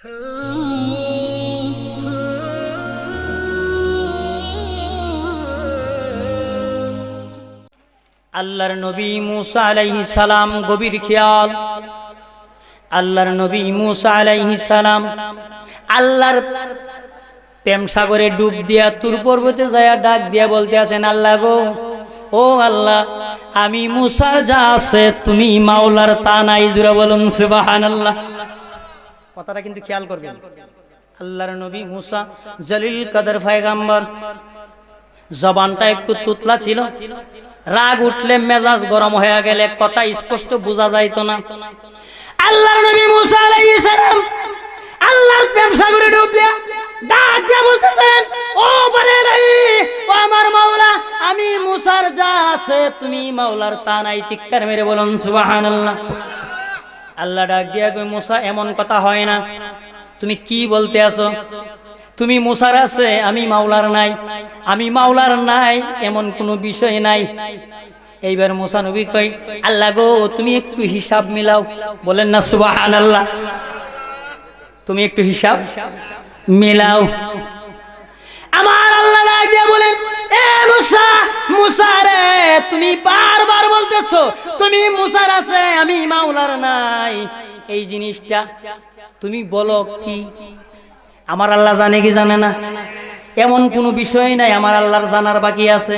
আল্লাহর নবী মুসা আলাইহিস সালাম গভীর খেয়াল। আল্লাহর নবী মুসা আলাইহিস সালাম আল্লাহর প্রেম সাগরে ডুব দিয়া তুর পর্বতে যায় ডাক দিয়া বলতে আছেন, আল্লাহ গো, ও আল্লাহ, আমি মুসার যা আছে তুমি মাওলার তা নাই। জোরে বলুন সুবহানাল্লাহ। কথাটা কিন্তু খেয়াল করবেন। আল্লাহর নবী মুসা জলিল কদর পয়গম্বর, জবানটা একটু তুতলা ছিল, রাগ উঠলে মেজাজ গরম হয়ে গেলে কথা স্পষ্ট বোঝা যাইতো না। আল্লাহর নবী মুসা আলাইহিস সালাম আল্লাহর প্রেম সাগরে ডুব দিয়া ডাক দিয়া বলতেছেন, ও বলে নাই, ও আমার মাওলা, আমি মুসার যা আছে তুমি মাওলার তা নাই। চিৎকার মেরে বলুন সুবহানাল্লাহ। আল্লাহ ডাক দিয়া কই, মুসা, এমন কথা হয় না, তুমি কি বলতে আছো? তুমি মুসার আছে, আমি মাওলার নাই। আমি মাওলার নাই এমন কোনো বিষয় নাই। এইবার মুসা নবী কই, আল্লাহ গো, তুমি একটু হিসাব মিলাও। বলেন না সুবহানাল্লাহ। তুমি একটু হিসাব মিলাও। আমার আল্লাহ ডাক দিয়া বলেন, এ মুসা, মুসা রে, তুমি বারবার বলতেছো তুমি মুসার আছে, আমি মাওলার নাই। এই জিনিসটা তুমি বলো কি? আমার আল্লাহ জানে কি জানে না? এমন কোনো বিষয় নাই আমার আল্লাহর জানার বাকি আছে।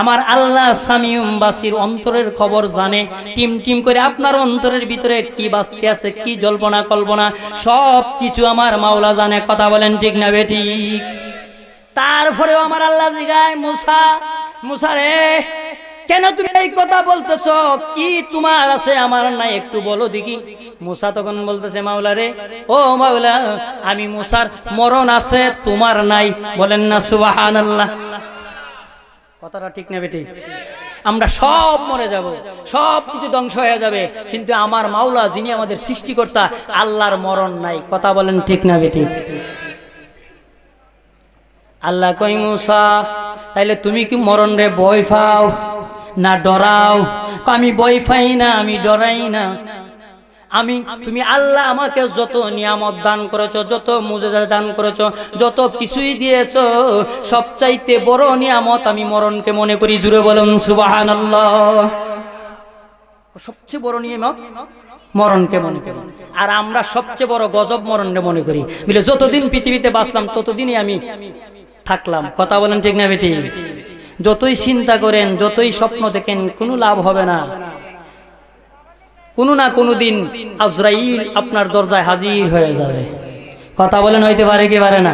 আমার আল্লাহ সামিউম বাসির, অন্তরের খবর জানে। টিম টিম করে আপনার অন্তরের ভিতরে কি বাস্তি আছে, কি জল্পনা কল্পনা, সব কিছু আমার মাওলা জানে। কথা বলেন ঠিক না বেঠিক? তারপরেও আমার আল্লাহ জিগায়, মুসা, মুসা রে, কেন তুমি এই কথা বলতেছো? কি তোমার আছে আমার নাই, একটু বলো দেখি। মুসা তখন বলতেছে, মাওলা রে, ও মাওলা, আমি মুসার মরণ আছে, তোমার নাই। বলেন না সুবহানাল্লাহ। কথাটা ঠিক না বেটি? আমরা সব মরে যাব, সব কিছু ধ্বংস হয়ে যাবে, কিন্তু আমার মাওলা যিনি আমাদের সৃষ্টিকর্তা, আল্লাহর মরণ নাই। কথা বলেন ঠিক না বেটি? আল্লাহ কই, মুসা, তাইলে তুমি কি মরণ রে ভয় পাও না ডরাও? আমি ভয় পাই না, আমি ডরাই না। তুমি আল্লাহ আমাকে যত নিয়ামত দান করেছো, যত মুজিজা দান করেছো, যত কিছুই দিয়েছো, সবচাইতে বড় নিয়ামত আমি মরণকে মনে করি। জুড়ে বলুন সুবহানাল্লাহ। সবচেয়ে বড় নিয়ামত মরণকে মনে করি। আর আমরা সবচেয়ে বড় গজব মরণকে মনে করি। বলে যতদিন পৃথিবীতে বাঁচলাম ততদিনই আমি থাকলাম। কথা বলেন ঠিক না বেটি? যতই চিন্তা করেন, যতই স্বপ্ন দেখেন, কোনো লাভ হবে না। কোনো না কোনো দিন আজরাইল আপনার দরজায় হাজির হয়ে যাবে। কথা বলেন, হইতে পারে কি পারে না?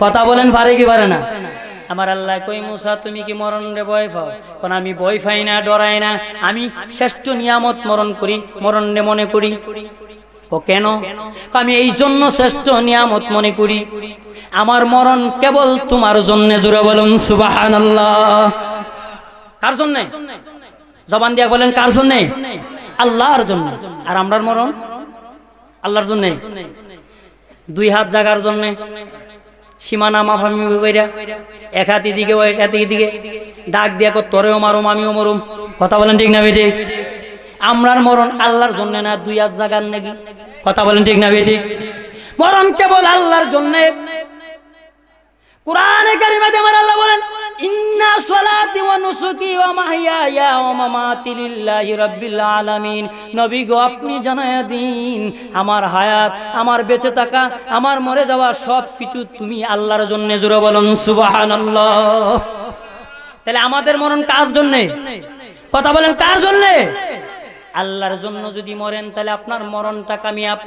কথা বলেন, পারে কি পারে না? আমার আল্লাহ কই, মুসা, তুমি কি মরণ রে ভয় পাও? কারণ আমি ভয় পাই না, ডরাই না। আমি শ্রেষ্ঠ নিয়ামত মরণ করি, মরণ রে মনে করি। ও কেন? আমি এই জন্য শ্রেষ্ঠ নিয়ামত মনে করি, আমার মরণ কেবল তোমার জন্য। জোরে বলুন সুবহানাল্লাহ। কার জন্য? জবান দিয়া বলেন, কার জন্য? আল্লাহর জন্য। আর আমরার মরণ আল্লাহর জন্য। দুই হাত জাগার জন্য, সীমানা মাফামি কইরা এক হাত এদিকে ও এক হাত এদিকে ডাক দিয়া কর, তোরেও মারুম আমিও মরুম। কথা বলেন ঠিক না বেটি? আমরার মরণ আল্লাহর জন্য না, দুই হাত জাগার নাকি? কথা বলেন ঠিক না বেটি? মরণ কেবল আল্লাহর জন্য। কুরআনে কারিমে আমার আল্লাহ বলেন, ইন্না সলাতি ওয়া নুসুকি ওয়া মাহইয়ায়া ওয়া মামাতি লিল্লাহি রাব্বিল আলামিন। নবী গো, আপনি জানায়া দিন, আমার হায়াত, আমার বেঁচে থাকা, আমার মরে যাওয়া সব কিছু তুমি আল্লাহর জন্য। জোরে বলুন সুবহানাল্লাহ। তাহলে আমাদের মরণ কার জন্য? কথা বলেন, কার জন্য? আল্লাহর জন্য যদি মরেন, তাহলে আপনার মরণটা কামিয়াব।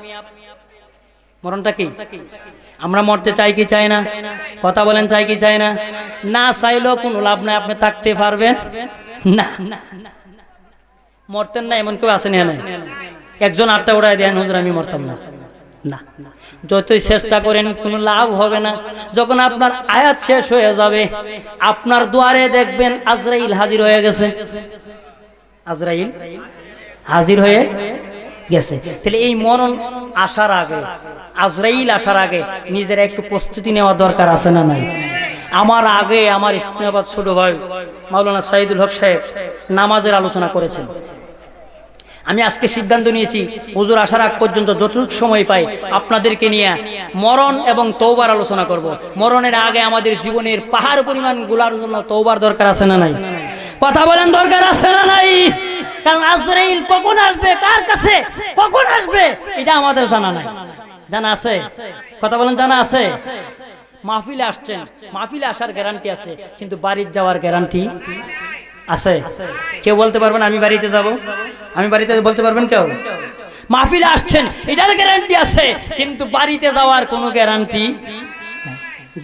মরণটা কি? আমরা মরতে চাই কি চাই না? কথা বলেন, চাই কি চাই না? না চাইলেও কোনো লাভ নাই, আপনি থাকতে পারবেন না। মরতেন না এমন কেউ আসেনি? একজন আটটা উড়াই দেন, হুজুর আমি মরতাম না। না, যতই চেষ্টা করেন কোনো লাভ হবে না। যখন আপনার আয়াত শেষ হয়ে যাবে, আপনার দুয়ারে দেখবেন আজরাইল হাজির হয়ে গেছে। আজরাইল হাজির হয়ে গেছে। তাহলে এই মরণ আসার আগে, আজরাইল আসার আগে নিজের একটু প্রস্তুতি নেওয়া দরকার আছে না নাই? আমার আগে আমার ইসলামাবাদ ছোট ভাই মাওলানা সাইদুল হক সাহেব নামাজের আলোচনা করেছেন। আমি আজকে সিদ্ধান্ত নিয়েছি হুজুর আসার আগ পর্যন্ত যতটুকু সময় পাই আপনাদেরকে নিয়ে মরণ এবং তওবার আলোচনা করব। মরণের আগে আমাদের জীবনের পাহাড় পরিমাণ গুলার জন্য তওবার দরকার আছে না নাই? কথা বলেন, দরকার আছে না নাই? কারণ আজরাইল কখন আসবে, কার কাছে কখন আসবে, এটা আমাদের জানা নাই। জানা আছে? কথা বলেন, জানা আছে? মাহফিলে আসছেন, মাহফিলে আসার গ্যারান্টি আছে, কিন্তু বাড়িতে যাওয়ার গ্যারান্টি আছে? কেউ বলতে পারবেন আমি বাড়িতে যাব? আমি বাড়িতে বলতে পারবেন কেউ? মাহফিলে আসছেন এটার গ্যারান্টি আছে, কিন্তু বাড়িতে যাওয়ার কোনো গ্যারান্টি।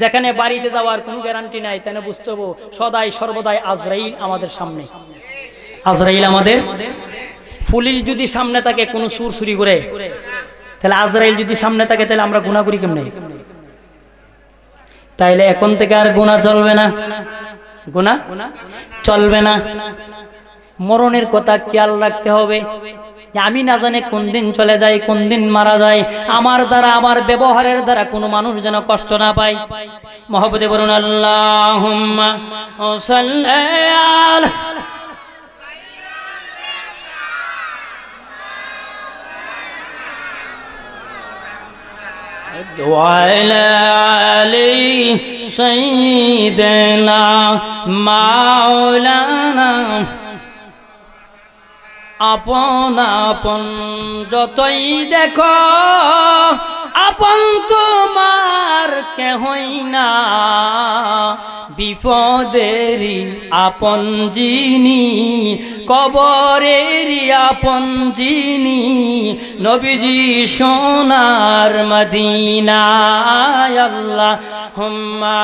যেখানে বাড়িতে যাওয়ার কোনো গ্যারান্টি নাই, তাহলে বুঝতে হবে সদাই সর্বদাই আজরাইল আমাদের সামনে। আজরাইল আমাদের, পুলিশ যদি সামনে থাকে কোনো চুর চুরি করে, তাহলে আজরাইল যদি সামনে থাকে, তাহলে আমরা গুনাহ করি কেমনে? তাইলে এখন থেকে আর গুনাহ চলবে না, গুনাহ চলবে না। মরণের কথা খেয়াল রাখতে হবে। আমি না জানি কোন দিন চলে যায়, কোন দিন মারা যায়। আমার দ্বারা, আমার ব্যবহারের দ্বারা কোনো মানুষ যেন কষ্ট না পায়। মহব্বতে বলুন আল্লাহুম্মা সাল্লি আলা وعلى آل سيدنا مولانا। আপন আপন যতই দেখো, আপন তোমার কেহই না। বিপদেরই আপন যিনি, কবরেরই আপন যিনি, নবীজি সোনার মদিনায়। আল্লাহুম্মা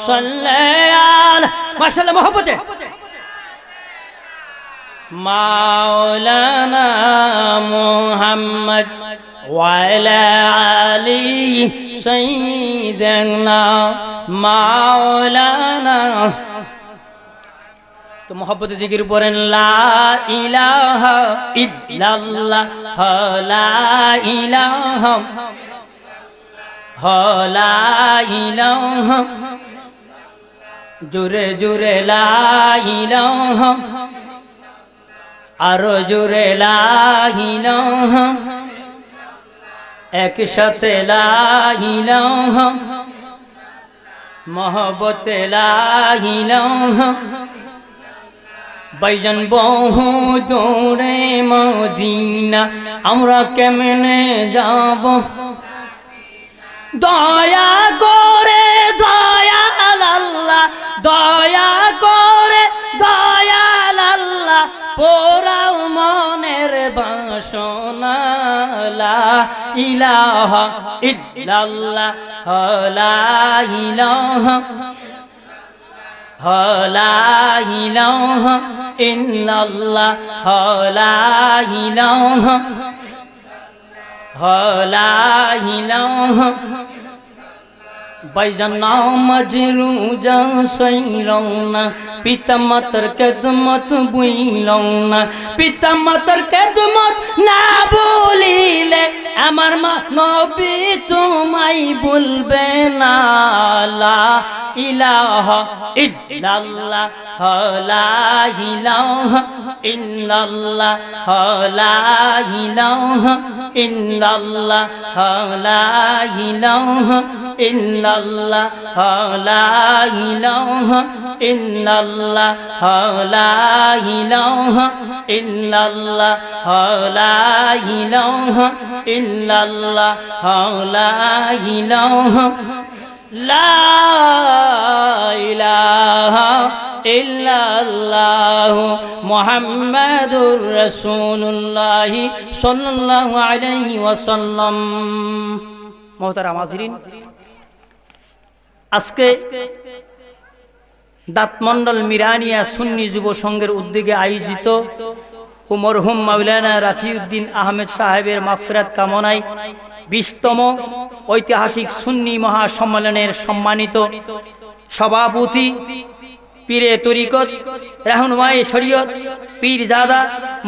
সাল্লি আলা, মাশাআল্লাহ, মহব্বতে মাওলানা মুহাম্মদ ওয়া আলা আলি সাইয়্যিদিনা মাওলানা। তো মহব্বতে জিকির পড়েন লা ইলাহা ইল্লাল্লাহ, লা ইলাহা, লা ইলাহা, জোরে জোরে লা ইলাহা, আরো জোরে লা ইলাহা, একসাথে লা ইলাহা, মহব্বতে লা ইলাহা। বাইজান বহু দূরে মদিনা, আমরা কেমনে যাব? দয়া করে দয়াল আল্লাহ, দয়া করে দয়াল আল্লাহ, পোড়াও মনের বাসনা। লা ইলাহা ইল্লাল্লাহ, লা ইলাহা, লা ইলাহা ইল্লাল্লাহ, লা ইলাহা, লা ইলাহা। বাইজান নামাজ রোজা সইরৌনা, পিতা মাতার খেদমত বুইলৌনা। পিতা মাতার খেদমত না বলিলে, আমার মা নবী তোমায় বলবে না। লা ইলাহা ইল্লাল্লাহ, লা ইলাহা ইল্লাল্লাহ, লা ইলাহা ইল্লাল্লাহ, লা ইলাহা ইল্লাল্লাহ, লা ইলাহা ইল্লাল্লাহ, লা ইলাহা ইল্লাল্লাহ, লা ইলাহা ইল্লাল্লাহ, লা ইলাহা, লা ইলাহা ইল্লাল্লাহ মুহাম্মাদুর রাসূলুল্লাহ সাল্লাল্লাহু আলাইহি ওয়াসাল্লাম। মুহতারাম হাজিরিন, আজকে দাঁতমন্ডল মিরানিয়া সুন্নি যুব সংঘের উদ্যোগে আয়োজিত ও মরহুম মাওলানা রাফিউদ্দিন আহমেদ সাহেবের মাগফিরাত কামনায় 20তম ঐতিহাসিক সুন্নি মহাসম্মেলনের সম্মানিত সভাপতি, পীরে তরিকত, রাহনুমায়ে শরীয়ত, পীরজাদা,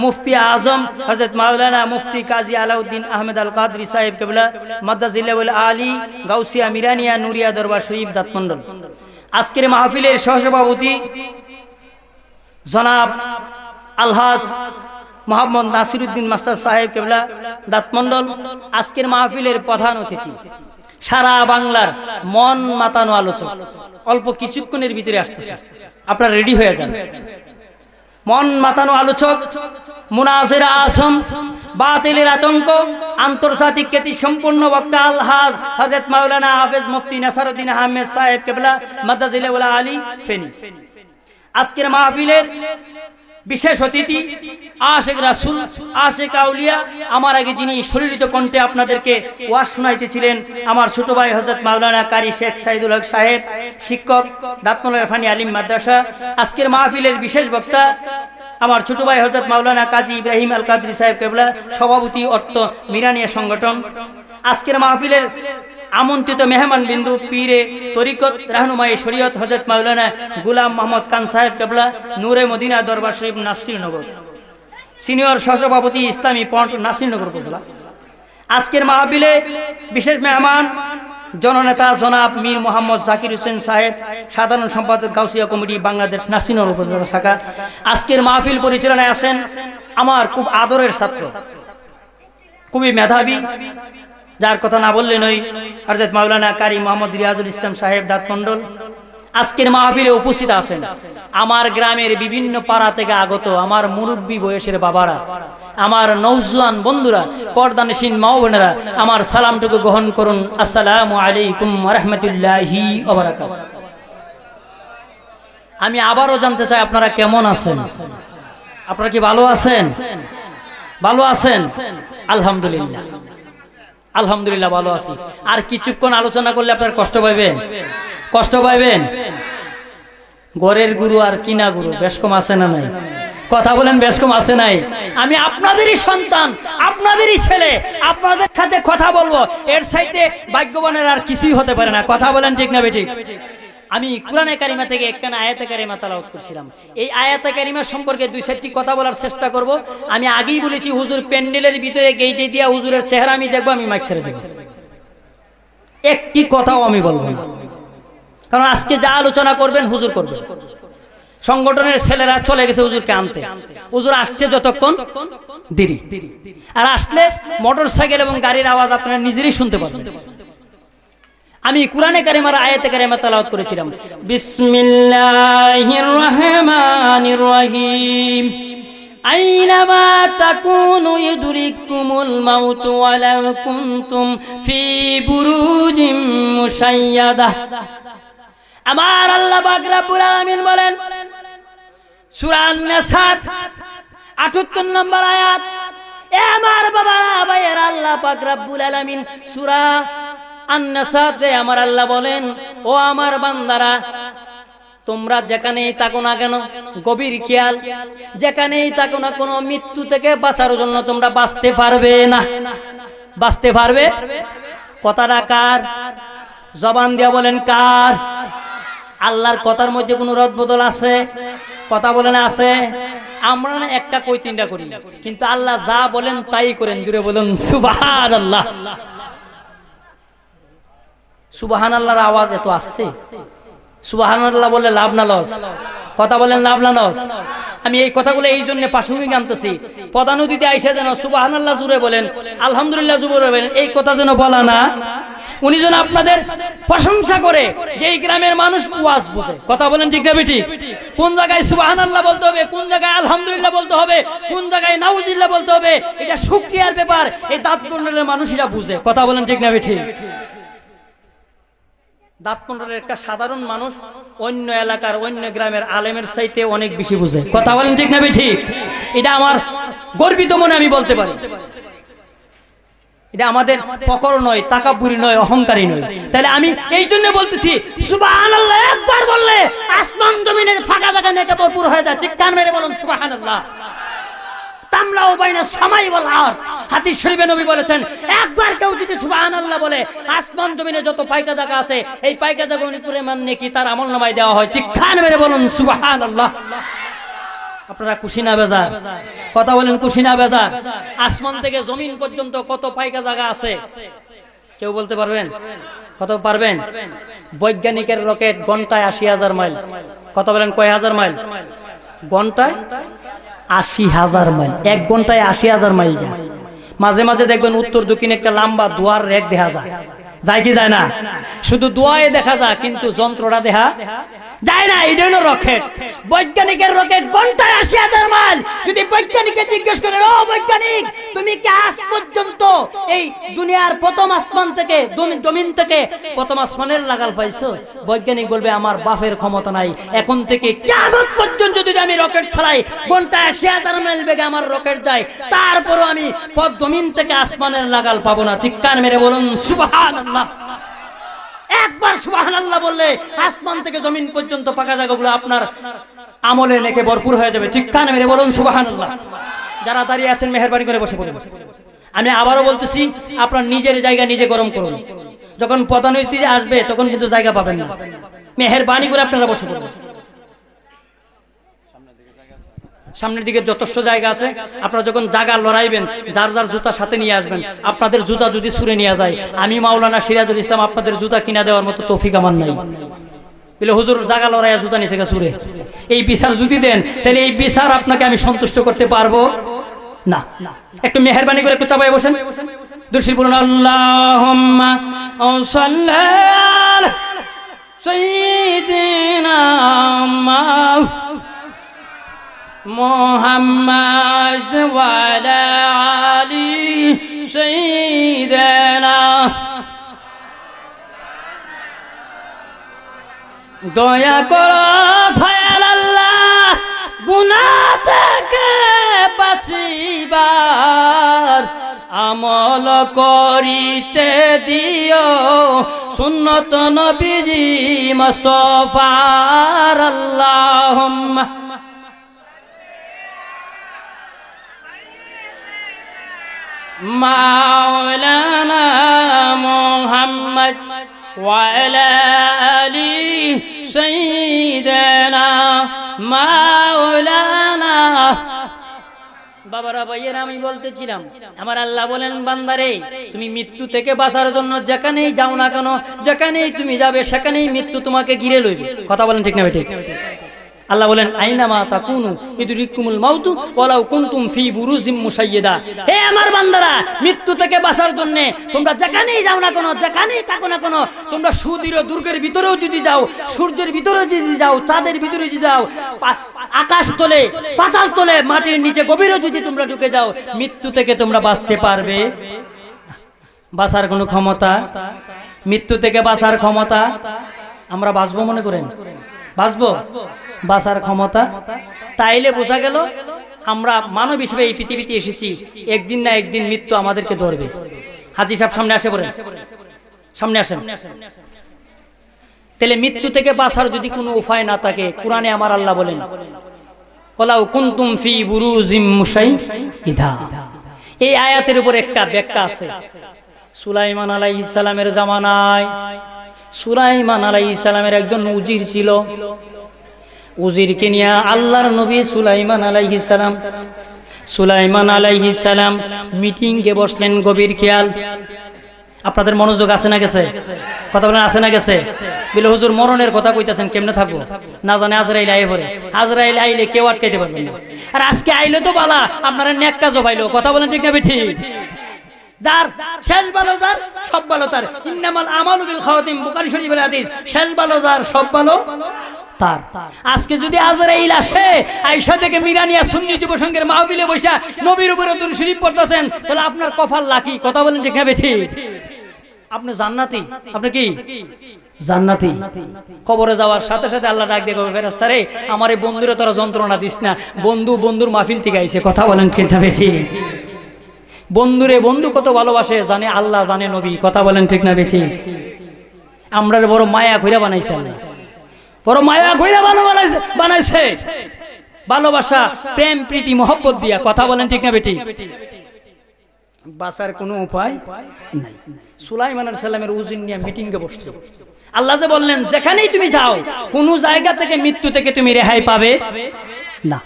মুফতি আজম হযরত মাওলানা মুফতি কাজী আলাউদ্দিন আহমেদ আল কাদরি সাহেব কেবলা মাদ্দাজিল্লাহুল আলী, গাউসিয়া মিরানিয়া নুরিয়া দরবার শরীফ দাঁতমন্ডল। আজকের মাহফিলের সহসভাপতি জনাব আলহাজ মোহাম্মদ নাসিরউদ্দিন মাস্টার সাহেব কেবলা দাঁতমন্ডল আজকের মাহফিলের প্রধান অতিথি, সারা বাংলার মন মাতানো আলোচক। অল্প কিছুক্ষণের ভিতরে আসতেছে, আপনারা রেডি হয়ে যান। মন মাতানো আলোচক, মুনাজির আসম, বাতিলের আতঙ্ক, আন্তর্জাতিক খ্যাতি সম্পূর্ণ বক্তা আলহাজ হযরত মাওলানা হাফেজ মুফতি নাসিরউদ্দিন আহমেদ সাহেব কেবলা মাদ্দাজিল আলী ফেনী। আজকের মাহফিলের বিশেষ অতিথি আশিক রাসূল, আশিক আউলিয়া, আমার আগে যিনি শরীরিত কণ্ঠে আপনাদেরকে ওয়াজ শোনাইতেছিলেন আমার ছোট ভাই হযরত মাওলানা কারি শেখ সাইদুল হক সাহেব, শিক্ষক, দাঁতমন্ডল ইরফানি আলিম মাদ্রাসা। আজকের মাহফিলের বিশেষ বক্তা আমার ছোট ভাই হযরত মাওলানা কাজী ইব্রাহিম আল কাদরি সাহেব কেবলা, সভাপতি অর্থ মিরানিয়া সংগঠন। আজকের মাহফিলের আমন্ত্রিত মেহমান বিন্দু পীরে তরিকত রাহনুমায়ে শরীয়ত হযরত মাওলানা গোলাম মোহাম্মদ খান সাহেব কেবলা, নূরে মদিনা দরবার শরীফ নাসিরনগর, সিনিয়র সহসভাপতি ইসলামী ফ্রন্ট নাসিরনগর উপজেলা। আজকের মাহফিলে বিশেষ মেহমান জননেতা জনাব মীর মোহাম্মদ জাকির হোসেন সাহেব, সাধারণ সম্পাদক গাউসিয়া কমিটি বাংলাদেশ নাসিরনগর উপজেলা শাখা। আজকের মাহফিল পরিচালনায় আছেন আমার খুব আদরের ছাত্র, খুবই মেধাবী, যার কথা না বললে নয়, হযরত মাওলানা কারি মোহাম্মদ রিয়াজুল ইসলাম সাহেব দাঁতমন্ডল। আজকের মাহফিলে উপস্থিত আছেন আমার গ্রামের বিভিন্ন পাড়া থেকে আগত আমার মুরব্বী বয়সের বাবারা, আমার নওজোয়ান বন্ধুরা, পর্দানশীন মা বোনেরা, আমার সালামটুকু গ্রহণ করুন। আসসালামু আলাইকুম ওয়া রাহমাতুল্লাহি ওয়া বারাকাতুহু। আমি আবারও জানতে চাই আপনারা কেমন আছেন? আপনারা কি ভালো আছেন? ভালো আছেন? আলহামদুলিল্লাহ, আলহামদুলিল্লাহ ভালো আছি। আর কিছুক্ষণ আলোচনা করলে আপনার কষ্ট পাইবেন, কষ্ট পাইবেন। ঘরের গুরু আর কিনা গুরু বেশ কম আছে না নাই? কথা বলেন, বেশ কম আছে নাই? আমি আপনাদেরই সন্তান, আপনাদেরই ছেলে, আপনাদের সাথে কথা বলবো, এর সাইতে ভাগ্যবানের আর কিছুই হতে পারে না। কথা বলেন ঠিক না বেঠিক? আমি কুরআনে কারিমা থেকে একখানা আয়াতে কারিমা তেলাওয়াত করছিলাম। এই আয়াতে কারিমা সম্পর্কে দুই চারটি কথা বলার চেষ্টা করব। আমি আগেই বলেছি, হুজুর প্যান্ডেলের ভিতরে গেইটে দিয়া হুজুরের চেহারা আমি দেখবো, আমি মাইক ছেড়ে দেব, একটি কথাও আমি বলবো না। কারণ আজকে যা আলোচনা করবেন হুজুর করবেন। সংগঠনের ছেলেরা চলে গেছে হুজুরকে আনতে, হুজুর আসছে যতক্ষণ দেরি, আর আসলে মোটর সাইকেল এবং গাড়ির আওয়াজ আপনারা নিজেরই শুনতে পাবেন। আমি কুরআনে কারিমার আয়াতে কারিমা তেলাওয়াত করেছিলাম। বিসমিল্লাহির রহমানির রহিম। আইনামা তাকুনু ইউদরিকুমুল মাউত ওয়ালাউ কুনতুম ফি বুরুজিম মুশাইয়াদাহ। আমার আল্লাহ পাক রব্বুল আলামিন বলেন সূরা আন-নাস 78 নম্বর আয়াত। এ আমার বাবারা ভাইয়েরা, আল্লাহ পাক রব্বুল আলামিন সূরা আন-নাসে আমার আল্লাহ বলেন, ও আমার বান্দারা, তোমরা যেখানেই থাকো না কেন, গভীর খেয়াল, যেখানেই থাকো না কোনো মৃত্যু থেকে বাঁচার জন্য তোমরা বাঁচতে পারবে না। বাঁচতে পারবে? কথাটা কার? জবান দিয়া বলেন কার? আল্লাহর কথার মধ্যে কোনো রদবদল আছে? কথা বলেন আছে? আমরা না একটা কই তিনটা করি, কিন্তু আল্লাহ যা বলেন তাই করেন। জুড়ে বলুন সুবহানাল্লাহ। সুবহানাল্লাহর আওয়াজ এত আসছে, সুবহানাল্লাহ বলে লাভ না লস? কথা বলেন লাভ না লস? আমি এই কথাগুলো এই জন্য প্রাসঙ্গিক আনতেছি, পদ্মা নদীতে আইসা যেন সুবহানাল্লাহ জুড়ে বলেন, আলহামদুলিল্লাহ জুড়ে বলেন, এই কথা যেন বলা না। উনি যেন আপনাদের প্রশংসা করে যে এই গ্রামের মানুষ ওয়াজ বুঝে। কথা বলেন ঠিক না বেঠিক? কোন জায়গায় সুবহানাল্লাহ বলতে হবে, কোন জায়গায় আলহামদুলিল্লাহ বলতে হবে, কোন জায়গায় নাউজুবিল্লাহ বলতে হবে, এটা শুকরিয়ার ব্যাপার। এই দাঁতমন্ডলের মানুষেরা বুঝে। কথা বলেন ঠিক না বেঠিক? দাঁতমন্ডলের একটা সাধারণ মানুষ অন্য এলাকার অন্য গ্রামের আলেমের চাইতে অনেক বেশি বুঝে। কথা বলেন ঠিক না বেঠিক? এটা আমার গর্বিত মনে আমি বলতে পারি। এটা আমাদের ফকর নয়, তাকাব্বুরি নয়, অহংকারী নয়। তাহলে আমি এই জন্য বলতেছি, সুবহানাল্লাহ একবার বললে আসমান জমিনের ফাঁকা জায়গা নেটে ভরপুর হয়ে যায়। ঠিক কান মেরে বলুন সুবহানাল্লাহ। তামলাউ বাইনা সামাই ওয়াল আরদ। হাদিস শরীফে নবী বলেছেন, একবার কেউ যদি সুবহানাল্লাহ বলে আসমান জমিনে যত পায়কা জায়গা আছে, এই পায়কা জায়গার পরিমাণ নেকি তার আমলনামায় দেওয়া হয়। ঠিক কান মেরে বলুন সুবহানাল্লাহ। আপনারা খুশি না বেজার? কথা বলেন খুশি না বেজার? আসমান থেকে জমিন পর্যন্ত কত পায়কা জায়গা আছে কেউ বলতে পারবেন? কত পারবেন? বৈজ্ঞানিকের রকেট ঘন্টায় ৮০,০০০ মাইল। কত বলেন? কয় হাজার মাইল ঘন্টায়? 80,000 মাইল, 1 ঘন্টায় 80,000 মাইল যায়। মাঝে মাঝে দেখবেন উত্তর দক্ষিণে একটা লম্বা দুয়ার রেক দেখা যায়, যায় কি যায় না? শুধু দোয়ায় দেখা যায়, কিন্তু যন্ত্রটা দেখা যায় না। এই জন্য রকেট, বৈজ্ঞানিকের রকেট ঘন্টায় 80,000 মাইল। যদি বৈজ্ঞানিককে জিজ্ঞেস করে, ও বৈজ্ঞানিক, তুমি কি আজ পর্যন্ত এই দুনিয়ার প্রথম আসমান থেকে, জমিন থেকে প্রথম আসমানের লাগাল পাইছো? বৈজ্ঞানিক বলবে, আমার বাপের ক্ষমতা নাই। এখন থেকে কিয়ামত পর্যন্ত যদি আমি রকেট ছড়াই, ঘন্টায় 80,000 মাইল বেগে আমার রকেট যায়, তারপরও আমি জমিন থেকে আসমানের লাগাল পাবো না। চিৎকার মেরে বলুন সুবহানাল্লাহ। একবার সুবহানাল্লাহ বললে আসমান থেকে জমিন পর্যন্ত পাকা জায়গাগুলো আপনার আমলে নেকে ভরপুর হয়ে যাবে। চিৎকার মেরে বলুন সুবহানাল্লাহ। যারা দাঁড়িয়ে আছেন মেহেরবানি করে বসে পড়ুন। আমি আবারও বলতেছি, আপনার নিজের জায়গা নিজে গরম করুন। যখন পদানৈতি আসবে তখন কিন্তু জায়গা পাবেন না। মেহেরবানি করে আপনারা বসে পড়ুন। সামনের দিকে যথেষ্ট জায়গা আছে। আপনারা যখন জায়গা লড়াইবেন, যার যার জুতা সাথে নিয়ে আসবেন। আপনাদের জুতা যদি ছুঁড়ে নিয়ে যায়, আমি মাওলানা সিরাজুল ইসলাম আপনাদের জুতা কিনা দেওয়ার মতো তৌফিক আমার নাই। বলে হুজুর জায়গা লড়াইয়া জুতা নিচে ছুঁড়ে, এই বিচার যদি দেন, তাহলে এই বিচার আপনাকে আমি সন্তুষ্ট করতে পারবো না। একটু মেহেরবানি করে একটু চাপায় বসেন। দুরূদ পড়ুন, আল্লাহুম্মা সাল্লি আলা সাইয়্যিদিনা মুহাম্মাদ ওয়া আলা আলি সাইয়্যিদিনা। দয়া করো দয়াল আল্লাহ, গুনাহ থেকে বাঁচিবার আমল করিতে দিও, সুন্নত নবীজি মুস্তাফার। আল্লাহুম্মা মাওলানা মুহাম্মদ ওয়া আলা আলি সাইয়্যিদিনা মাওলানা। বাবারা ভাইয়েরা, আমি বলতেছিলাম, আমার আল্লাহ বলেন, বান্দারে তুমি মৃত্যু থেকে বাঁচার জন্য যেখানেই যাও না কেন, যেখানেই তুমি যাবে সেখানেই মৃত্যু তোমাকে ঘিরে লইবে। কথা বলেন ঠিক না ঠিক? আল্লাহ বলেন, আইনামা তাকুনু ইদরিকুমুল মাউতু ওয়ালাউ কুনতুম ফি বুরুজিম মুশাইয়্যিদা। হে আমার বান্দারা, মৃত্যু থেকে বাঁচার জন্য তোমরা যেখানেই যাও না কেন, যেখানেই থাকো না কেন, তোমরা সুদৃঢ় দুর্গের ভিতরেও যদি যাও, সূর্যের ভিতরেও যদি যাও, চাঁদের ভিতরে যদি যাও, আকাশ তলে, পাতাল তলে, মাটির নিচে গভীরেও যদি তোমরা ঢুকে যাও, মৃত্যু থেকে তোমরা বাঁচতে পারবে। বাঁচার কোনো ক্ষমতা, মৃত্যু থেকে বাঁচার ক্ষমতা আমরা বাঁচবো মনে করেন? বাঁচবো? বাঁচার ক্ষমতা? তাইলে বোঝা গেল আমরা মানব হিসেবে এই পৃথিবীতে এসেছি, একদিন না একদিন মৃত্যু আমাদেরকে ধরবে। হাজী সাহেব সামনে আসে, বলেন সামনে আসেন। তাহলে মৃত্যু থেকে বাঁচার যদি কোনো উপায় না থাকে, কোরআনে আমার আল্লাহ বলেন, ওয়ালাউ কুনতুম ফি বুরুজিম মুশাইয়্যিদা। এই আয়াতের উপর একটা ব্যাখ্যা আছে। সুলাইমান আলাইহিস সালামের জামানায় সুলাইমান আলাইহিস সালামের একজন উজির ছিল। উজিরকে নিয়ে আল্লাহর নবী সুলাইমান আলাইহিস সালাম মিটিংয়ে বসলেন। গভীর খেয়াল, আপনাদের মনোযোগ আছে না গেছে? কথা বলেন, আছে না গেছে? বলে হুজুর মরণের কথা কইতাছেন, কেমনে থাকবো? না জানে আজরাইল আইয়ে পড়ে। আজরাইল আইলে কেউ আটকাইতে পারবে না। আর আজকে আইলে তো বালা, আপনারা নেক কাজও পাইলো। কথা বলেন ঠিক না ঠিক? যার শেষ ভালো, যার সব ভালো তার। ইন্নামাল আমালু বিল খাওয়াতিম, বুখারী শরীফের হাদিস। শেষ ভালো যার, সব ভালো তার। আজকে যদি আজরাইল আসে, আয়েশা থেকে মিরানিয়া সুন্নি যুব সংঘের মাহফিলে বসা নবীর উপরে দুরূদ শরীফ পড়তেছেন, তাহলে আপনার কপাল লাকি। কথা বলেন ঠিক না ঠিক? আপনি জান্নাতি। আপনি কি জান্নাতি? কবরে যাওয়ার সাথে সাথে আল্লাহ ডাক দিয়ে কবে, ফেরেশতারে আমার এই বন্ধুরে তোরা যন্ত্রণা দিস না, বন্ধুর মাহফিল থেকে আইছে। কথা বলেন ঠিক না ঠিক? বন্ধুরে বন্ধু কত ভালোবাসে জানে আল্লাহ, জানে নবী। কথা বলেন ঠিক না ঠিক? আমরা বড় মায়া কইরা বানাইছে, বড় মায়া কইরা বানাইছে। ভালোবাসা, প্রেম, প্রীতি, মহব্বত দিয়া। কথা বলেন ঠিক না ঠিক? বাঁচার কোনো উপায় নাই। সুলাইমান আলাইহিস সালামের উজির নিয়ে মিটিংয়ে বসছে। আল্লাহ যে বললেন, যেখানেই তুমি যাও, কোন জায়গা থেকে মৃত্যু থেকে তুমি রেহাই পাবে না।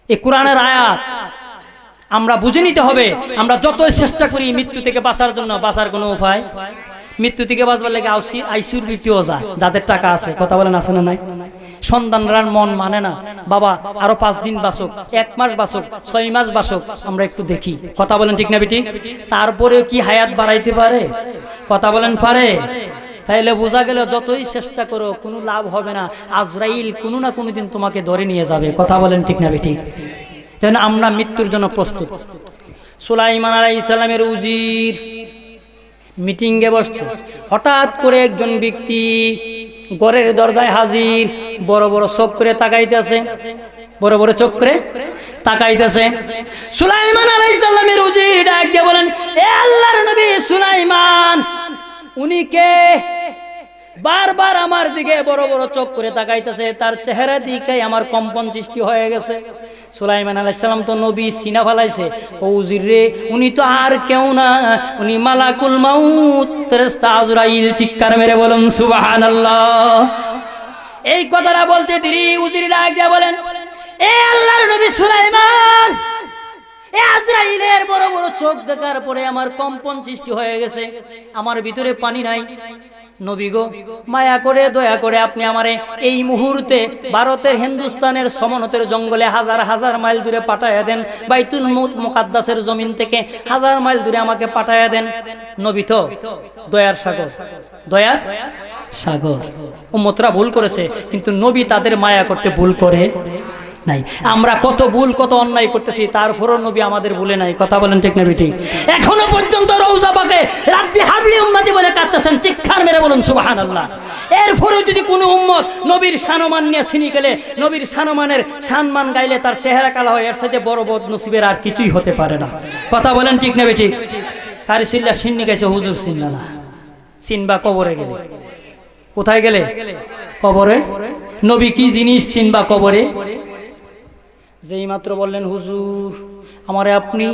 এই কোরআনের আয়াত আমরা বুঝে নিতে হবে। আমরা যত চেষ্টা করি মৃত্যু থেকে বাঁচার জন্য, বাঁচার কোনো উপায়। মৃত্যু থেকে বাঁচবার লাগে আইসিইউর ভিতরেও যায় যাদের টাকা আছে। কথা বলেন, আছে না নাই? সন্তানরা মন মানে না, বাবা আরো 5 দিন বাসুক, 1 মাস বাসুক, 6 মাস বাসুক, আমরা একটু দেখি। কথা বলেন ঠিক না বেটি? তারপরে কি হায়াত বাড়াইতে পারে? কথা বলেন পারে? তাইলে বোঝা গেল যতই চেষ্টা করো কোনো লাভ হবে না, আজরাইল কোনো না কোনো দিন তোমাকে ধরে নিয়ে যাবে। কথা বলেন ঠিক না বেটি? যেন আমরা মৃত্যুর জন্য প্রস্তুত। সুলাইমান আলাইহিস সালামের উজির মিটিংয়ে বসছে, হঠাৎ করে একজন ব্যক্তি ঘরের দরজায় হাজির, বড় বড় চোখ করে তাকাইতেছে, বড় বড় চোখ করে তাকাইতেছে। সুলাইমান আলাইহিস সালামের উজির ডাক দিয়ে বলেন, এ আল্লাহর নবী সুলাইমান। উনি কে? বারবার আমার দিকে বড় বড় চোখ করে তাকাইতেছে, তার চেহারা দিকে আমার কম্পন সৃষ্টি হয়ে গেছে। সুলাইমান আলাইহিস সালাম তো নবী সিনা ফেলাইছে, ও উজির রে, উনি তো আর কেউ না, উনি মালাকুল মাউত ফেরেশতা আজরাইল। চিৎকার মেরে বলুন সুবহানাল্লাহ। এই কথাটা বলতে দেরি উজির ডাক দিয়ে বলেন, এ আল্লাহর নবী সুলাইমান, এ আজরাইলের বড় বড় চোখ দেখার পরে আমার কম্পন সৃষ্টি হয়ে গেছে, আমার ভিতরে পানি নাই। নবী গো, মায়া করে দয়া করে আপনি আমারে এই মুহূর্তে ভারতের হিন্দুস্তানের সমনতের জঙ্গলে 1000 মাইল দূরে পাঠাইয়া দেন, বাইতুল মুকাদ্দাসের জমিন থেকে 1000 মাইল দূরে আমাকে পাঠাইয়া দেন। নবী তো দয়ার সাগর, দয়ার সাগর। উম্মতরা ভুল করেছে, কিন্তু নবী তাদের মায়া করতে ভুল করে নাই। আমরা কত ভুল কত অন্যায় করতেছি, তারপরও নবী আমাদের ভুলে নাই। কথা বলেন ঠিক না বেটি? এখনো পর্যন্ত রওজা পাকে রাব্বি হাবলি উম্মতি বলে কাঁদতেছেন, চিৎকার মেরে বলুন সুবহানাল্লাহ। এরপরেও যদি কোনো উম্মত নবীর শানমান নিয়ে ছিনি গেলে, নবীর শানমানের সম্মান গাইলে তার চেহারা কালো হয়, এর সাথে বড় বদনসিবের আর কিছুই হতে পারে না। কথা বলেন ঠিক না বেটি? কারি সিল্লা সিন্নি গাইছে, হুজুর সিন্না না, চিনবা কবরে গেলে। কোথায় গেলে? কবরে। নবী কি জিনিস চিনবা কবরে? যেই মাত্র বললেন, হুজুর আমারে আপনি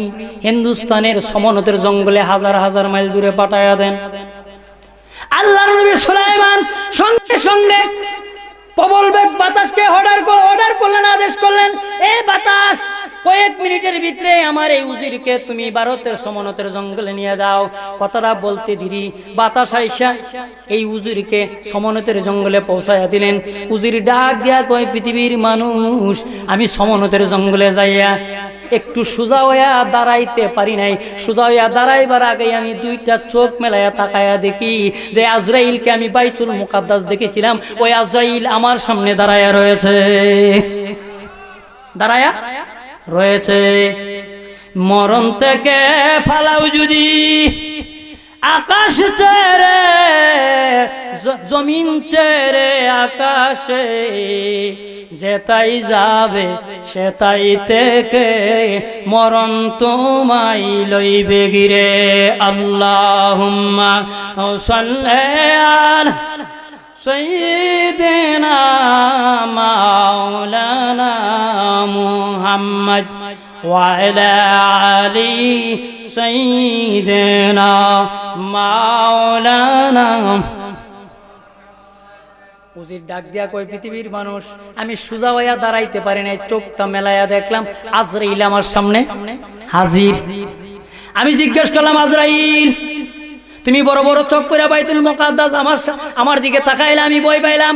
হিন্দুস্তানের সমনতের জঙ্গলে 1000 মাইল দূরে পাঠাইয়া দেন, আল্লাহর নবী সুলাইমান সঙ্গে সঙ্গে প্রবল বেগ বাতাসকে অর্ডার করলেন, আদেশ করলেন, এই বাতাস কয়েক মিনিটের ভিতরে আমার এই উজিরকে তুমি ভারতের সমনতের জঙ্গলে নিয়ে যাও। কথাটা বলতে দেরি বাতাস আইসা এই উজিরকে সমনতের জঙ্গলে পৌঁছাইয়া দিলেন। উজির ডাক দিয়া কয়, পৃথিবীর মানুষ, আমি সমনতের জঙ্গলে যাইয়া একটু সোজা হইয়া দাঁড়াইতে পারি নাই। সোজা হইয়া দাঁড়াইবার আগে আমি 2টা চোখ মেলাইয়া তাকাইয়া দেখি যে আজরাইলকে আমি বাইতুল মুকাদ্দাস দেখেছিলাম, ওই আজরাইল আমার সামনে দাঁড়াইয়া রয়েছে, দাঁড়াইয়া রয়েছে। মরণ থেকে ফালাও যদি আকাশ ছেড়ে, জমিন ছেড়ে আকাশে, যেতাই যাবে সেতাই থেকে মরণ তোমায় লইবে গিরে। আল্লাহুম্মা সাল্লি আলা সাইয়্যিদিনা মাওলানা মুহাম্মদ ওয়া আলা আলি সাইয়্যিদিনা মাওলানা। উজির ডাক দিয়া কই, পৃথিবীর মানুষ, আমি সোজা হইয়া দাঁড়াইতে পারি নাই, চোখটা মেলাইয়া দেখলাম আজরাইল আমার সামনে হাজির। আমি জিজ্ঞেস করলাম, আজরাইল তুমি বড় বড় চোখ করে বাইতুল মুকাদ্দাস আমার দিকে তাকাইলে, আমি ভয় পাইলাম,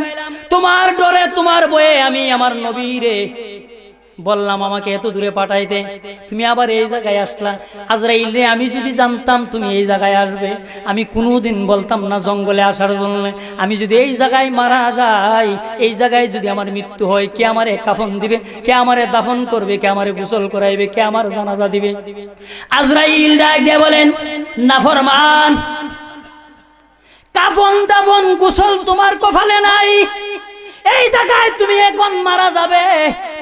তোমার ডরে তোমার ভয়ে আমি আমার নবীরে বললাম আমাকে এত দূরে পাঠাইতে, তুমি আবার এই জায়গায় আসলা। আজরাইল রে, আমি যদি জানতাম তুমি এই জায়গায় আসবে, আমি কোনোদিন বলতাম না জঙ্গলে আসার জন্য। আমি যদি এই জায়গায় মারা যাই, এই জায়গায় যদি আমার মৃত্যু হয়, কে আমারে কাফন দিবে, কে আমারে দাফন করবে, কে আমারে গোসল করাইবে, কে আমার জানাজা দিবে? আজরাইল ডাক দিয়ে বলেন, নাফরমান, কাফন দাফন গোসল তোমার কপালে নাই। এই জায়গায় তুমি এখন মারা যাবে,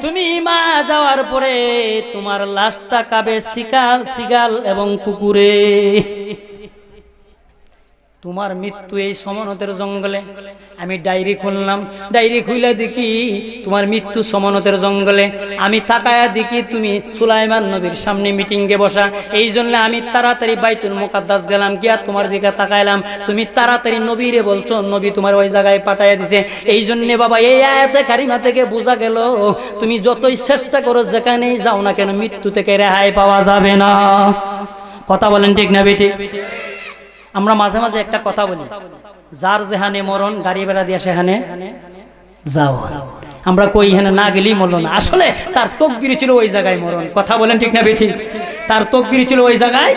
তুমি মারা যাওয়ার পরে তোমার লাশটা খাবে শিকাল এবং কুকুরে। তোমার মৃত্যু এই সমনতের জঙ্গলে। আমি ডায়েরি খুললাম, ডায়েরি খুলে দেখি তোমার মৃত্যু সমনতের জঙ্গলে। আমি তাকায়া দেখি তুমি সুলাইমান নবীর সামনে মিটিংয়ে বসা। এই জন্য আমি তাড়াতাড়ি বাইতুল মুকাদ্দাস গেলাম, গিয়া তোমার দিকে তাকাইলাম, তুমি তাড়াতাড়ি নবীরে বলছো, নবী তোমার ওই জায়গায় পাঠাইয়া দিছে। এই জন্য বাবা এই আয়াতে কারিমা থেকে বোঝা গেল, তুমি যতই চেষ্টা করো যেখানেই যাও না কেন, মৃত্যু থেকে রেহাই পাওয়া যাবে না। কথা বলেন ঠিক না বেটি? আমরা মাঝে মাঝে একটা কথা বলি, যার যেখানে মরণ গাড়ি বেড়া দিয়া সেখানে যাও। আমরা কই এখানে না গেলেই মরল না, আসলে তার তকদিরে ছিল ওই জায়গায় মরণ। কথা বলেন ঠিক না বেঠিক? তার তকদিরে ছিল ওই জায়গায়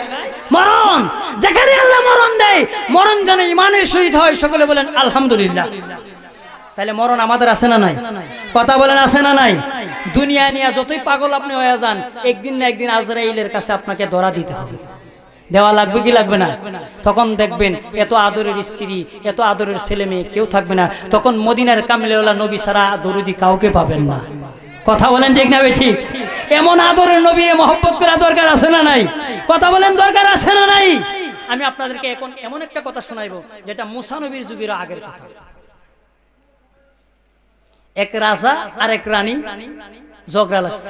মরণ। যেখানে আল্লাহ মরণ দেয়, মরণ যেন ইমানের সহিত হয়। সকলে বলেন আলহামদুলিল্লাহ। তাহলে মরণ আমাদের আছে না নাই? কথা বলেন আছে না নাই? দুনিয়া নিয়ে যতই পাগল আপনি হয়ে যান, একদিন না একদিন আজরাইলের কাছে আপনাকে ধরা দিতে হবে। দেওয়া লাগবে কি লাগবে না? তখন দেখবেন এত আদরের স্ত্রী, এত আদরের ছেলে মেয়ে কেউ থাকবে না। তখন মদিনার কামলেওয়ালা নবী ছাড়া দরুদি কাউকে পাবেন না। কথা বলেন ঠিক না বেঠিক? এমন আদরের নবীরে মহব্বত করা দরকার আছে না নাই? কথা বলেন দরকার আছে না নাই? আমি আপনাদেরকে এখন এমন একটা কথা শোনাইবো যেটা মুসা নবীর যুগের আগের কথা। এক রাজা আর এক রানী ঝগড়া লাগছে।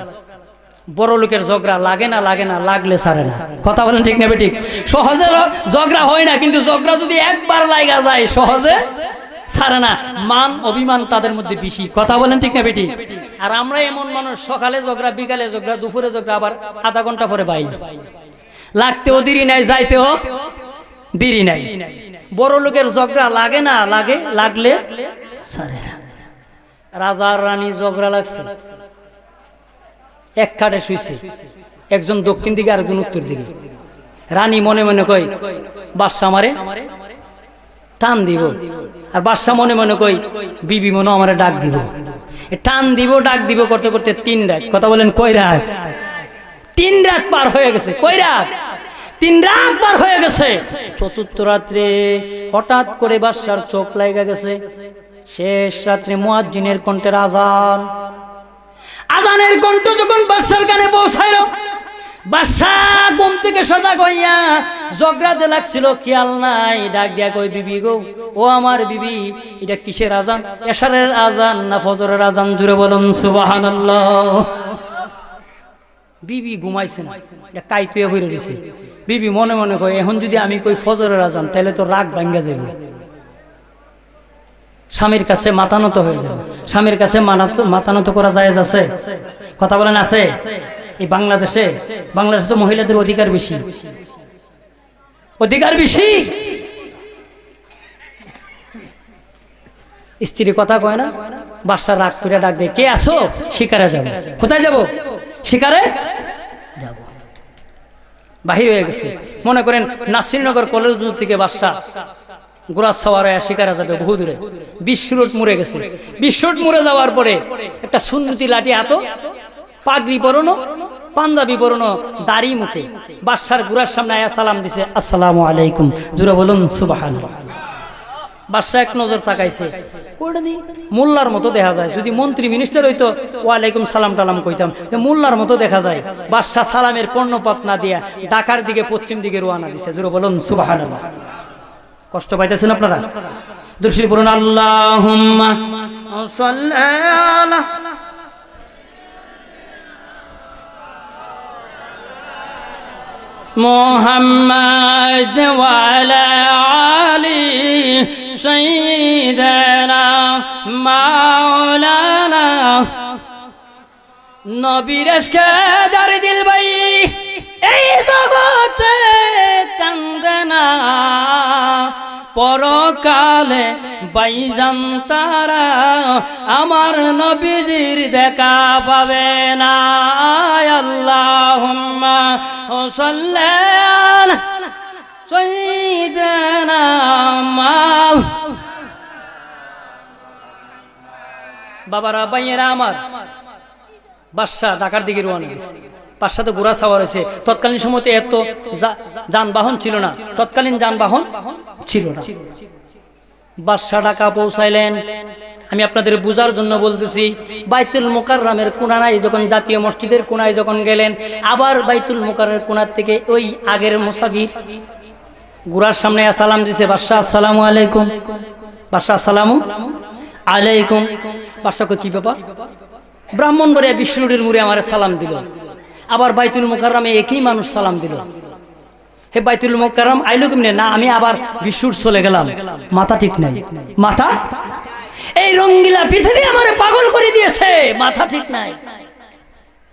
বড় লোকের ঝগড়া লাগে না, লাগে না, লাগলে ছাড়ে না। কথা বলেন ঠিক না বেঠিক? সহজে ঝগড়া হয় না, কিন্তু ঝগড়া যদি একবার লাগা যায় সহজে ছাড়ে না। মান অভিমান তাদের মধ্যে বেশি। কথা বলেন ঠিক না বেঠিক? আর আমরা এমন মানুষ, সকালে ঝগড়া, বিকালে ঝগড়া, দুপুরে ঝগড়া, আবার আধা ঘন্টা পরে বাইর। লাগতেও দেরি নাই, যাইতেও দেরি নাই। বড় লোকের ঝগড়া লাগে না, লাগে, লাগলে ছাড়ে না। রাজা আর রানী ঝগড়া লাগছে, এক খাটে শুইছে, একজন দক্ষিণ দিকে আর একজন উত্তর দিকে। রানী মনে মনে কই বাদশা আমারে টান দিব, আর বাদশা মনে মনে কই বিবি মনে আমারে ডাক দিব। টান দিব ডাক দিব করতে করতে 3 রাত। কথা বলেন কয় রাত? 3 রাত পার হয়ে গেছে। কয় রাত? 3 রাত পার হয়ে গেছে। চতুর্থ রাত্রে হঠাৎ করে বাদশার চোখ লাগা গেছে। শেষ রাত্রে মুয়াজ্জিনের কণ্ঠের আজান। আজানের কণ্ঠ যখন বাদশার কানে পৌঁছাইল, বাদশা ঘুম থেকে সজাগ হইয়া ঝগড়াতে লাগছিল, খেয়াল নাই, ডাক দিয়া কই বিবি গো, ও আমার বিবি, এটা কিসের আজান? এশারের আজান না ফজরের আজান? জুড়ে বলুন সুবহানাল্লাহ। বিবি ঘুমাইছে না, কাইতুয়ে হয়ে রয়েছে। বিবি মনে মনে কই এখন যদি আমি কই ফজরের আজান, তাহলে তো রাগ ভাঙ্গা যাবে। স্বামীর কাছে মাথা নত হয়ে যাবে। স্বামীর কাছে মাথা নত করা জায়েজ আছে? কথা বলেন আছে? এই বাংলাদেশে তো মহিলাদের অধিকার বেশি, অধিকার বেশি। স্ত্রী কথা কয় না, বাদশা রাগ করে ডাক দেয়, কে আসো? শিকারে যাব। কোথায় যাব? শিকারে যাব। বাহির হয়ে গেছে। মনে করেন নাসিরনগর কলেজ থেকে বাদশা গোড়া সওয়ারে শিকারে যাবে বহু দূরে। 20 রোড মুড়ে গেছে। 20 রোড মুড়ে যাওয়ার পরে একটা সুন্নতি লাঠি হাতে, পাগড়ি পরানো, পাঞ্জাবি পরানো, দাড়ি মুখে বাদশার গোড়ার সামনে আয়া সালাম দিছে, আসসালামু আলাইকুম। জোরে বলুন সুবহানাল্লাহ। বাদশা এক নজর তাকাইছে, মোল্লার মতো দেখা যায়। যদি মন্ত্রী মিনিস্টার হইতো ওয়ালাইকুম সালাম টালাম কইতাম, মোল্লার মতো দেখা যায়। বাদশা সালামের কর্ণপাত না দিয়া ঢাকার দিকে, পশ্চিম দিকে রওনা দিছে। জোরে বলুন সুবহানাল্লাহ। কষ্ট পাইতেছেন আপনারা? দুরূদ পড়ুন, আল্লাহুম্মা সাল্লি আলা মুহাম্মাদ ওয়া আলা আলি সাইয়্যিদিনা মাওলানা। নবীর ইশকে দার দিল ভাই এই জগতে কান্দে না, পরকালে বাইজান তারা আমার নবীজির দেখা পাবে না। আল্লাহুম্মা সাল্লি আলা সাইয়্যিদিনা বাবারা, ভাইয়েরা আমার, বাদশা ঢাকার দিকে রওনা দিয়েছে। বাদশা তো ঘোড়া সাওয়ার হয়েছে। তৎকালীন সময়তে এত যানবাহন ছিল না, তৎকালীন যানবাহন ছিল না। বাদশা ঢাকা পৌঁছাইলেন। আমি আপনাদের বুঝার জন্য বলতেছি, বাইতুল মুকাররমের কোনায় যখন, জাতীয় মসজিদের কোনায় যখন গেলেন, আবার বাইতুল মুকাররমের কোনার থেকে ওই আগের মুসাফির ঘোড়ার সামনে সালাম দিছে, বাদশা আসসালামু আলাইকুম। বাদশা আসসালামু আলাইকুম। বাদশা কই কি ব্যাপার? ব্রাহ্মণবাড়িয়া বিষ্ণুরীর মুড়ে আমার সালাম দিল, আবার বাইতুল মুকাররমে একই মানুষ সালাম দিল। হে বাইতুল মুকাররম আইলো কেমনে? না, আমি আবার বিষ্ণুর চলে গেলাম। মাথা ঠিক নাই, মাথা, এই রঙ্গিলা পৃথিবী আমারে পাগল করে দিয়েছে, মাথা ঠিক নাই।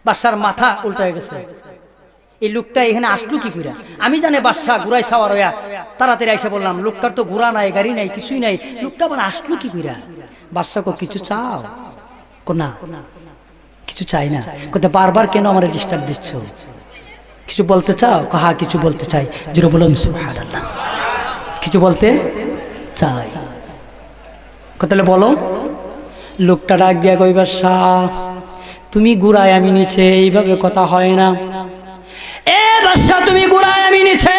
বাদশার মাথা উল্টা হয়ে গেছে। এই লোকটা এখানে আসলো কি করে? আমি জানে বাদশাহ ঘুরাই সাওয়ার হইয়া তাড়াতাড়ি এসে বললাম লোকটার তো ঘোড়া নাই, গাড়ি নাই, কিছুই নাই, লোকটা আবার আসলো কি করে? বাদশাহ কো কিছু চাও? কো না কিছু চাই না। কোথায় বারবার কেন আমার ডিস্টার্ব দিচ্ছ? কিছু বলতে চাও? হ্যাঁ কিছু বলতে চাই। জোরে বলুন সুবহানাল্লাহ। কিছু বলতে চাই, তাহলে বলো। লোকটা ডাক দিয়া কই বাদশাহ তুমি ঘুরায় আমি নিচে, এইভাবে কথা হয় না। এ বাদশাহ তুমি ঘুরায় আমি নিচে,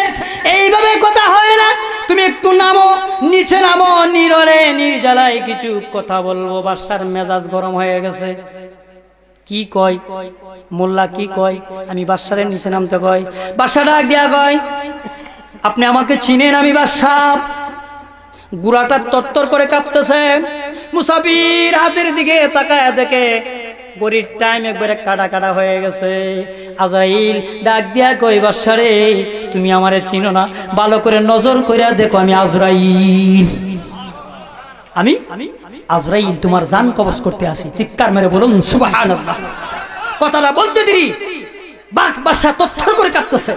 এইভাবে কথা হয় না। তুমি একটু নামো, নিচে নামো, নীরবে নির্জালায় কিছু কথা বলবো। বাদশার মেজাজ গরম হয়ে গেছে। কি কয় মোল্লা, কি কয়? আমি বাদশারে নিচে নামতে কয়। বাদশা ডাক দিয়া কয় আপনি আমাকে চিনেন? আমি বাদশাহ। গুড়াটা তত্তর করে কাঁপতেছে। মুসাফির হাতের দিকে তাকায় দেখে গরির টাইম একবারে কাটা কাটা হয়ে গেছে। আজরাইল ডাক দিয়া কই বাদশারে তুমি আমারে চিনো না? ভালো করে নজর করে দেখো আমি আজরাইল, আমি আজরাইল তোমার জান কবজ করতে আসি। চিৎকার মেরে বলুন সুবহানাল্লাহ। কথাটা বলতে দেরি বাদশা তত্তর করে কাঁপতেছে।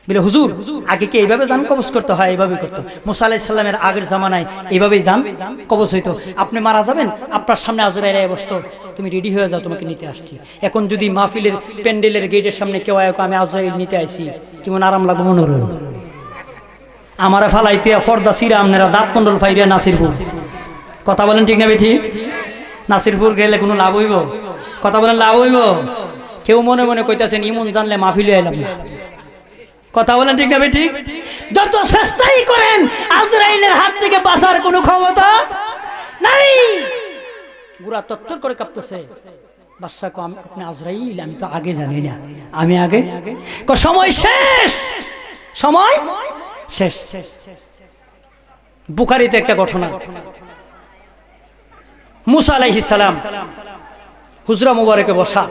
বলে হুজুর আগে কি এইভাবে জান কবজ করতে হয়? এইভাবে করতো মুসা আলাইহিস সালামের আগের জামানায়, এইভাবেই জান কবজ হইতো। আপনি মারা যাবেন, আপনার সামনে আজরাইল বসতো, তুমি রেডি হয়ে যাও, তোমাকে নিতে আসছি। এখন যদি মাহফিলের প্যান্ডেলের গেটের সামনে কেউ আয় আমি আজরাইল নিতে আইছি, কেমন আরাম লাগবে মনে হল? আমারে ফালাইতে ফর্দা সিরা আপনারা দাঁত মন্ডল ফাইরে নাসিরপুর। কথা বলেন ঠিক না বেঠি? নাসিরপুর গেলে কোনো লাভ হইব? কথা বলেন লাভ হইব? কেউ মনে মনে কইতাছেন ইমন জানলে মাহফিলে এলাম না। কথা বলেন ঠিক না বেঠি? যত চেষ্টাই করেন আজরাইলের হাত থেকে বাঁচার কোনো ক্ষমতা নাই। গুড়া তত্তর করে কাঁপতেছে। বাদশা কো আপনি আজরাইল? আমি তো আগে জানি না, আমি আগে। সময় শেষ, সময় শেষ। বুখারীতে একটা ঘটনা। মুসা আলাইহিস সালাম হুজরা মুবারকে বসা,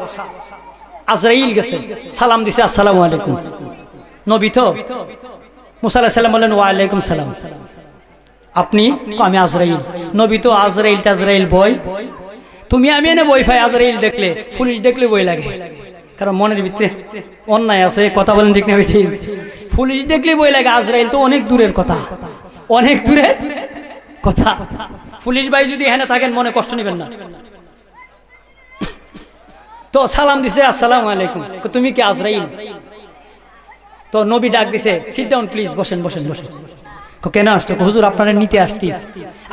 আজরাইল গেছে, সালাম দিছে আসসালামু আলাইকুম। নবী তো মুসা আলাইহিস সালাম বললেন ওয়া আলাইকুম সালাম। আপনি? আমি আজরাইল। নবী তো আজরাইল তাজরাইল বই, তুমি আমি এনে বই পাই। আজরাইল দেখলে, পুলিশ দেখলে বই লাগে, কারণ মনের ভিতরে অন্যায় আছে। কথা বলেন ঠিক না ঠিক? পুলিশ দেখলে বই লাগে। আজরাইল তো অনেক দূরের কথা, অনেক দূরের কথা। পুলিশ ভাই যদি এখানে থাকেন মনে কষ্ট নেবেন না। তো সালাম দিছে আসসালামু আলাইকুম। তুমি কি আজরাইল? তো নবী ডাক দিছে সিট ডাউন প্লিজ, বসেন বসেন বসেন। কেন আসতো? হুজুর আপনারা নিতে আসছি,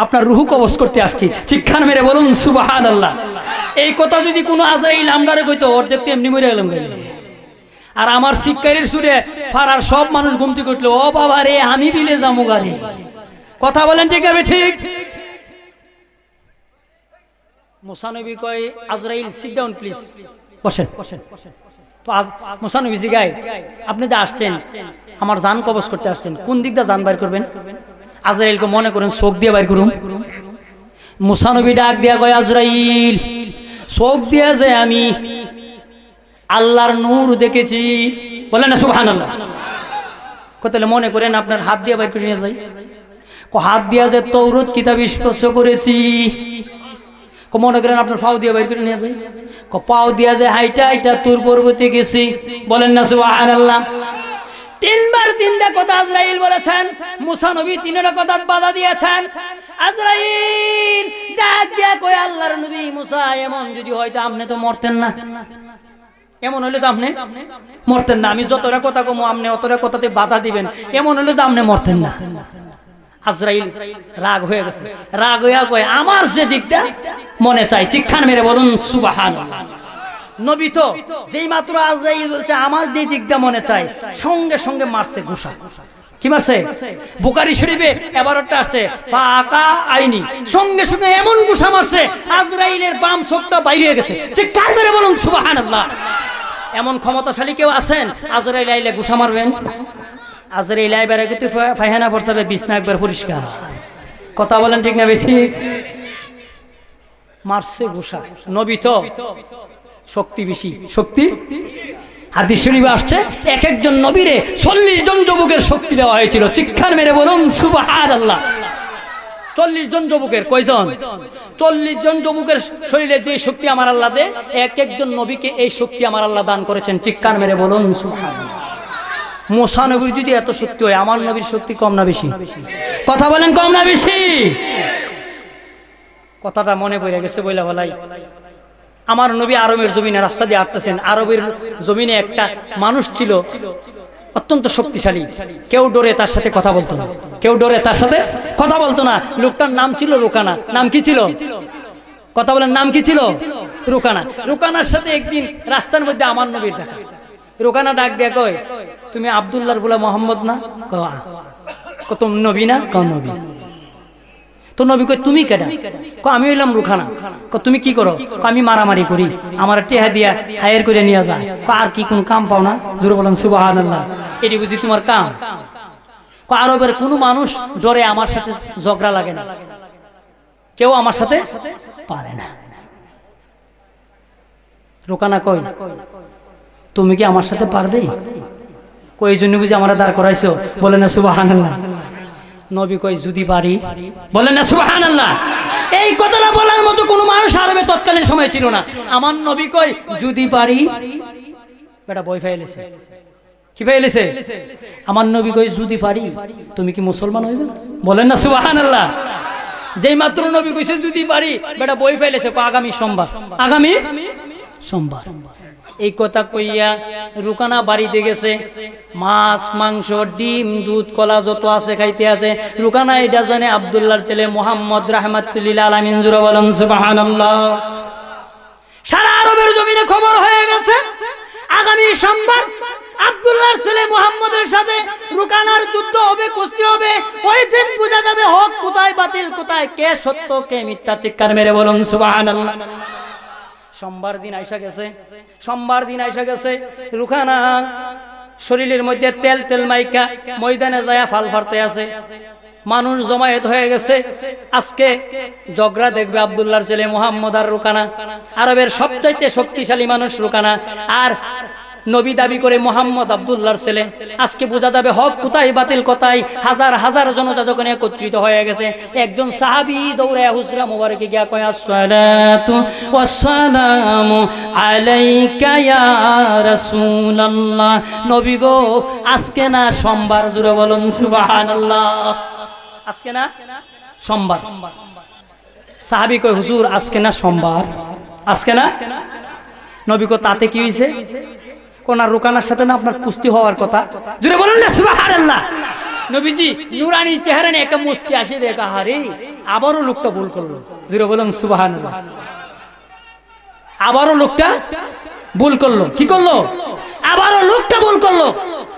আপনার রুহু কবজ করতে আসছি। চিৎকার মেরে বলুন সুবহানাল্লাহ। এই কথা যদি কোনো আজরাইল আমরারে কইতো ওর দেখতে এমনি মরে গেলাম। আর আমার শিক্ষারের সুরে ফারার সব মানুষ ঘুমতি করলো, ও বাবা রে আমি বিলে যাবো গাড়ি। কথা বলেন ঠিক আছে? ঠিক। মুসা নবী কয় আজরাইল সিট ডাউন প্লিজ, বসেন বসেন। তো মুসা নবী জিগায় আপনি যে আসছেন আমার জান কবজ করতে আসছেন, কোন দিক দিয়ে জান বাইর করবেন? আজরাইলকে মনে করেন চোখ দিয়ে বাইর করুন। মুসা নবী ডাক দিয়া কয় আজরাইল চোখ দিয়া যে আমি আল্লাহর নূর দেখেছি। বলেন না সুবহানাল্লাহ। তাহলে মনে করেন আপনার হাত দিয়ে বাইর করে নিয়ে যাই। হাত দিয়া যে তৌরাত কিতাব স্পর্শ করেছি। মনে করেন আপনার পাও দিয়ে বাইর করে নিয়ে যাই। পাও দিয়া যে হাইটা হাইটা তুর পর্বতে গেছি। বলেন না সুবহানাল্লাহ। তিনবার তিনটা কথা আজরাইল বলেছেন। মুসা নবী তিনটা কথা বাধা দিয়েছেন। আজরাইল ডাক দিয়া কয় আল্লাহর নবী মুসা এমন যদি হয়তো আপনি তো মরতেন না, এমন হলে তো আপনি মরতেন না। আমি যতটা কথা কমো আপনি অতটা কথাতে বাধা দিবেন, এমন হলে তো আপনি মরতেন না। আজরাইল রাগ হয়ে গেছে। রাগ হইয়া কয় আমার যে দিকটা মনে চাই। চিৎকার মেরে বলুন সুবহানাল্লাহ। নবী তো যেই মাত্র আজরাইল বলছে আমার যে দিকটা মনে চাই, সঙ্গে সঙ্গে মারছে ঘুষা। কি মারছে? বুখারী শরীফে এবারটা আসছে ফাকা আইনি, সঙ্গে সঙ্গে এমন ঘুষা মারছে আজরাইলের বাম চোখটা বাইরে গেছে। চিৎকার মেরে বলুন সুবহানাল্লাহ। এমন ক্ষমতাশালী কেউ আছেন আজরাইল আইলে ঘুষা মারবেন? আজরাইল আইবারে কিন্তু ফায়খানা ফরসাবে বিছনা একবার পরিষ্কার। কথা বলেন ঠিক না ঠিক? মারছে ঘুষা। নবী তো শক্তি বেশি, শক্তি। হাদিস শরীফে আসছে এক একজন নবীরে 40 জন যুবকের শক্তি দেওয়া হয়েছিল। চিৎকার মেরে বলুন সুবহানাল্লাহ। 40 জন যুবকের কয়জন? 40 জন যুবকের শরীরে যে শক্তি আমার আল্লাহ দেয়, এক একজন নবীকে এই শক্তি আমার আল্লাহ দান করেছেন। চিৎকার মেরে বলুন সুবহানাল্লাহ। মুসা নবীর যদি এত শক্তি হয়, আমার নবীর শক্তি কম না বেশি? কথা বলেন, কম না বেশি? কথাটা মনে পড়ে গেছে বইলা বলাই। আমার নবী আরবের জমিনে রাস্তা দিয়ে আসতেছেন। আরবের জমিনে একটা মানুষ ছিল অত্যন্ত শক্তিশালী, কেউ ডরে তার সাথে কথা বলতো না, কেউ ডরে তার সাথে কথা বলতো না। লোকটার নাম ছিল রুকানা। নাম কি ছিল? কথা বলেন, নাম কি ছিল? রুকানা। রুকানার সাথে একদিন রাস্তার মধ্যে আমার নবীর দেখা। রুকানা ডাক দিয়া কয়, তুমি আব্দুল্লাহর বলে মোহাম্মদ না? কত নবী না? নবী। তো নবী কয়, তুমি কেডা? আমি হইলাম রুকানা। তুমি কি করো? আমি মারামারি করি, আমার টেহা দিয়া হায়ার করে নিয়ে যায়। আর কি কোন কাম পাও না? জোরে বলেন সুবহানাল্লাহ। এটি বুঝি তোমার কাম? আরবের কোন মানুষ ডরে আমার সাথে ঝগড়া লাগে না, কেউ আমার সাথে পারে না। রুকানা কই, তুমি কি আমার সাথে পারবে? কই জন্য বুঝি আমরা দাঁড় করাইছো? বলে না সুবহানাল্লাহ। নবী কই, যদি পারি। বলেন না সুবহানাল্লাহ। এই কথাটা বলার মতো কোন মানুষ আরবে তৎকালীন সময় ছিল না। আমার নবী কই, যদি পারি। বেটা বই ফাইলেছে, কি ফাইলেছে? আমার নবী কই, যদি পারি। তুমি কি মুসলমান হইবে? বলেন না সুবহানাল্লাহ। যেই মাত্র নবী কইছে যদি পারি, বেটা বই ফাইলেছে, আগামী সোমবার, আগামী সোমবার। এই কথা কইয়া রুকানা বাড়িতে গেছে। মাছ, মাংস, ডিম, দুধ, কলা যত আছে খাইতে আছে। রুকানা এটা জানে আব্দুল্লাহর ছেলে মুহাম্মদ রাহমাতুল্লিল আলামিন। জোরে বলেন সুবহানাল্লাহ। সারা আরবের জমিনে খবর হয়ে গেছে, আগামী সোমবার আব্দুল্লাহর ছেলে মুহাম্মদের সাথে রুকানার যুদ্ধ হবে, কুস্তি হবে। ওই দিন বোঝা যাবে হক কোথায়, বাতিল কোথায়, কে সত্য কে মিথ্যা। চিৎকার মেরে বলুন সুবহানাল্লাহ। সোমবার দিন আইসা গেছে, সোমবার দিন আইসা গেছে। রুকানা শরীরের মধ্যে তেল তেল মাইকা ময়দানে যায় ফাল ফারতে আছে। মানুষ জমায়েত হয়ে গেছে। আজকে ঝগড়া দেখবে আব্দুল্লাহর ছেলে মুহাম্মদ আর রুকানা। আরবের সবচাইতে শক্তিশালী মানুষ রুকানা, আর নবী দাবি করে মুহাম্মদ আব্দুল্লাহর ছেলে। আজকে বোঝা যাবে হক কোথায়, বাতিল কোথায়। হাজার হাজার জনতা যখন একত্রিত হয়ে গেছে, একজন সাহাবী দৌড়ায় হুজরা মুবারকে গিয়া কয়, আসসালাতু ওয়াসসালামু আলাইকা ইয়া রাসূলুল্লাহ। নবী গো, আজকে না সোমবার। জোরে বলুন সুবহানাল্লাহ। আজকে না সোমবার। সাহাবী কয়, হুজুর আজকে না সোমবার, আজকে না। নবী কয়, তাতে কি হইছে? কোন রুকানার সাথে না আপনার কুস্তি হওয়ার কথা। জোরে বলুন না সুবহানাল্লাহ। নবীজি নুরানি চেহারা নিয়ে একটা মুস্কি আসে, দেখা হারে আবারও লোকটা ভুল করলো। জোরে বলুন সুবহানাল্লাহ। আবারও লোকটা ভুল করলো। কি করলো? আবারও লোকটা ভুল করলো।